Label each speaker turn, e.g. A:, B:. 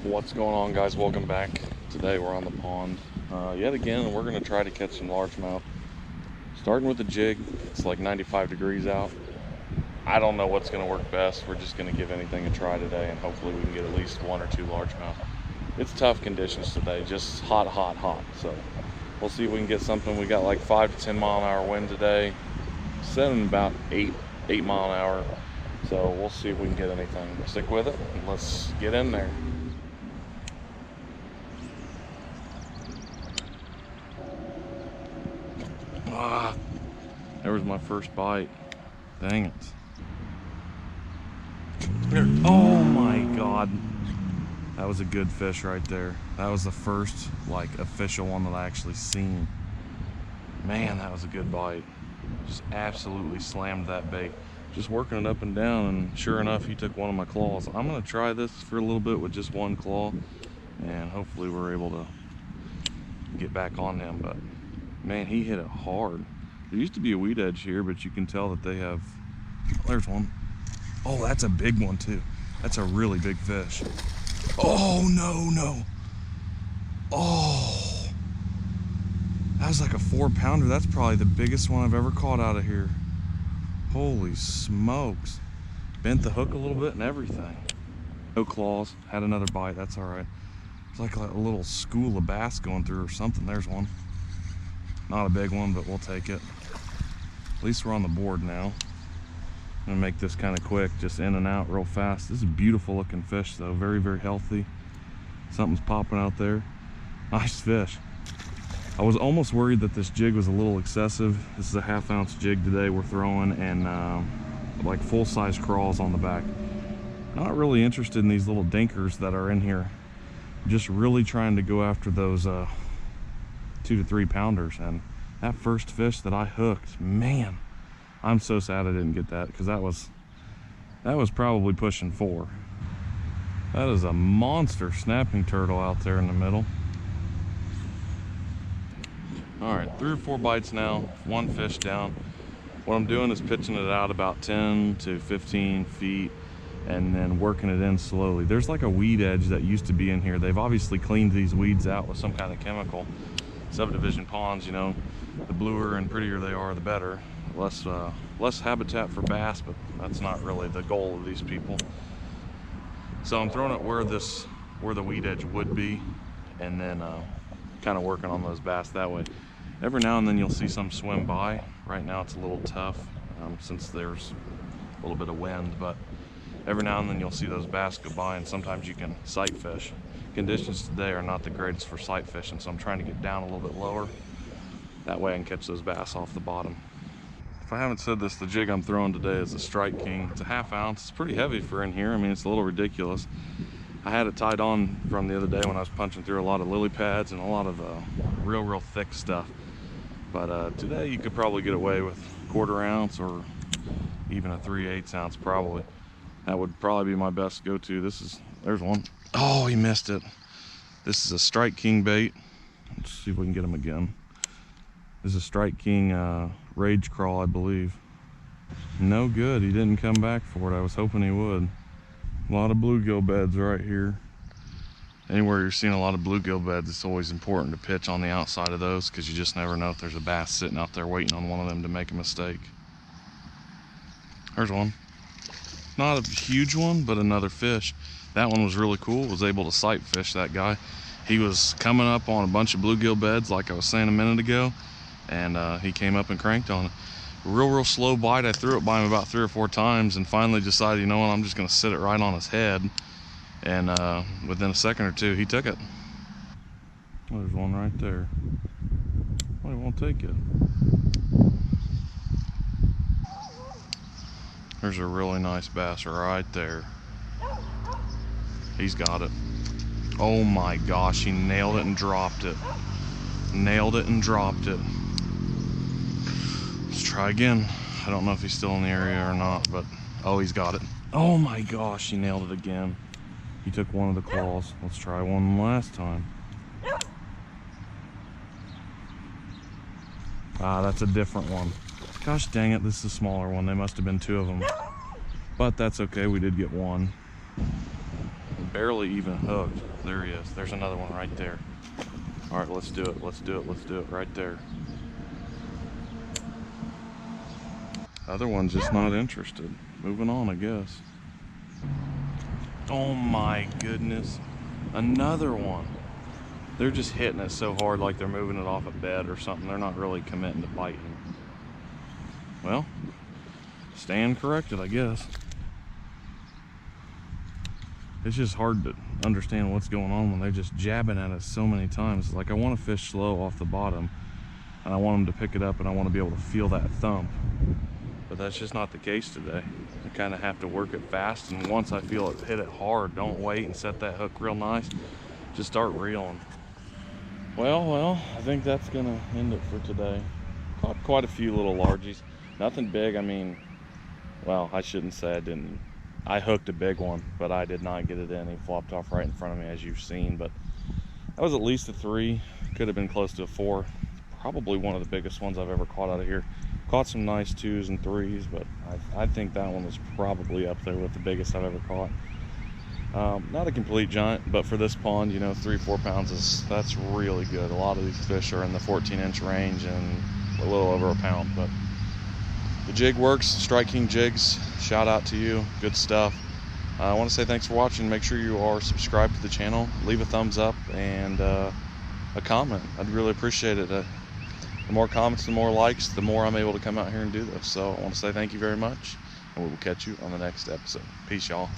A: What's going on, guys? Welcome back. Today we're on the pond yet again, and we're going to try to catch some largemouth. Starting with the jig. It's like 95 degrees out. I don't know what's going to work best. We're just going to give anything a try today, and hopefully we can get at least one or two largemouth. It's tough conditions today, just hot. So we'll see if we can get something. We got like 5 to 10 mile an hour wind today, setting about 8 mile an hour. So we'll see if we can get anything. Stick with it and let's get in there. There was my first bite. Dang it. Oh my God. That was a good fish right there. That was the first like official one that I actually seen. Man, that was a good bite. Just absolutely slammed that bait. Just working it up and down, and sure enough, he took one of my claws. I'm gonna try this for a little bit with just one claw, and hopefully we're able to get back on him. But man, he hit it hard. There used to be a weed edge here, but you can tell that they have, there's one. Oh, that's a big one too. That's a really big fish. Oh, no. Oh, that was like a 4-pounder. That's probably the biggest one I've ever caught out of here. Holy smokes. Bent the hook a little bit and everything. No claws, had another bite, that's all right. It's like a little school of bass going through or something. There's one. Not a big one, but we'll take it. At least we're on the board now. I'm gonna make this kind of quick, just in and out real fast. This is a beautiful looking fish though, very, very healthy. Something's popping out there. Nice fish. I was almost worried that this jig was a little excessive. This is a 1/2 ounce jig today we're throwing, and like full-size crawls on the back. Not really interested in these little dinkers that are in here. Just really trying to go after those 2 to 3 pounders. And that first fish that I hooked, man, I'm so sad I didn't get that, because that was probably pushing 4. That is a monster snapping turtle out there in the middle. All right, 3 or 4 bites now, 1 fish down. What I'm doing is pitching it out about 10 to 15 feet and then working it in slowly. There's like a weed edge that used to be in here. They've obviously cleaned these weeds out with some kind of chemical. Subdivision ponds, you know, the bluer and prettier they are, the better. Less habitat for bass, but that's not really the goal of these people. So I'm throwing it where the weed edge would be, and then kind of working on those bass that way. Every now and then you'll see some swim by. Right now it's a little tough since there's a little bit of wind, but every now and then you'll see those bass go by, and sometimes you can sight fish. Conditions today are not the greatest for sight fishing, so I'm trying to get down a little bit lower. That way I can catch those bass off the bottom. If I haven't said this, the jig I'm throwing today is a Strike King. It's a 1/2 ounce. It's pretty heavy for in here. I mean, it's a little ridiculous. I had it tied on from the other day when I was punching through a lot of lily pads and a lot of real thick stuff. But today you could probably get away with 1/4 ounce or even a 3/8 ounce probably. That would probably be my best go-to. There's one. Oh, he missed it. This is a Strike King bait. Let's see if we can get him again. This is a Strike King Rage Crawl, I believe. No good, he didn't come back for it. I was hoping he would. A lot of bluegill beds right here. Anywhere you're seeing a lot of bluegill beds, it's always important to pitch on the outside of those, because you just never know if there's a bass sitting out there waiting on one of them to make a mistake. There's one. Not a huge one, but another fish. That one was really cool. Was able to sight fish that guy. He was coming up on a bunch of bluegill beds like I was saying a minute ago, and he came up and cranked on it. Real slow bite. I threw it by him about 3 or 4 times and finally decided, you know what, I'm just gonna sit it right on his head, and within a second or two he took it. Oh, there's one right there. Well, he won't take it. There's a really nice bass right there. He's got it. Oh my gosh, he nailed it and dropped it. Nailed it and dropped it. Let's try again. I don't know if he's still in the area or not, but oh, he's got it. Oh my gosh, he nailed it again. He took one of the claws. Let's try one last time. Ah, that's a different one. Gosh dang it, this is a smaller one. They must have been 2 of them. But that's okay, we did get one. barely even hooked. There he is. There's another one right there. All right, let's do it. Let's do it. Let's do it right there. Other one's just not interested. Moving on, I guess. Oh my goodness. Another one. They're just hitting it so hard like they're moving it off a bed or something. They're not really committing to biting. Well, stand corrected, I guess. It's just hard to understand what's going on when they're just jabbing at us so many times. Like, I want to fish slow off the bottom, and I want them to pick it up, and I want to be able to feel that thump. But that's just not the case today. I kind of have to work it fast, and once I feel it hit it hard, don't wait and set that hook real nice. Just start reeling. Well, I think that's gonna end it for today. Caught quite a few little largies. Nothing big. I mean, well, I shouldn't say I didn't. I hooked a big one, but I did not get it in. He flopped off right in front of me, as you've seen. But that was at least a 3. Could have been close to a 4. Probably one of the biggest ones I've ever caught out of here. Caught some nice 2s and 3s, but I think that one was probably up there with the biggest I've ever caught. Not a complete giant, but for this pond, you know, 3-4 pounds that's really good. A lot of these fish are in the 14-inch range and a little over a pound, but the jig works. Strike King Jigs, shout out to you. Good stuff. I want to say thanks for watching. Make sure you are subscribed to the channel. Leave a thumbs up and a comment. I'd really appreciate it. The more comments, the more likes, the more I'm able to come out here and do this. So I want to say thank you very much, and we will catch you on the next episode. Peace, y'all.